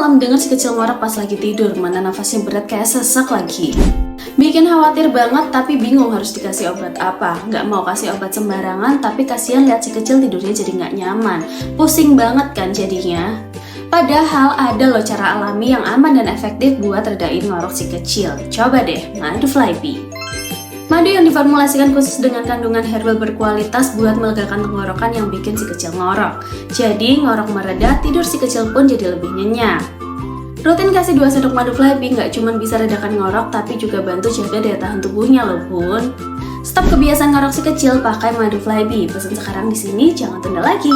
malah mendengar si kecil ngorok pas lagi tidur, mana nafasnya berat kayak sesek lagi. Bikin khawatir banget tapi bingung harus dikasih obat apa. Nggak mau kasih obat sembarangan tapi kasihan lihat si kecil tidurnya jadi nggak nyaman. Pusing banget kan jadinya. Padahal ada loh cara alami yang aman dan efektif buat redain ngorok si kecil. Coba deh, madu Flypee. Madu yang diformulasikan khusus dengan kandungan herbal berkualitas buat melegakan tenggorokan yang bikin si kecil ngorok. Jadi ngorok mereda, tidur si kecil pun jadi lebih nyenyak. Rutin kasih 2 sendok madu Flypee nggak cuma bisa redakan ngorok tapi juga bantu jaga daya tahan tubuhnya loh bun. Stop kebiasaan ngorok si kecil, pakai madu Flypee. Pesan sekarang di sini, jangan tunda lagi.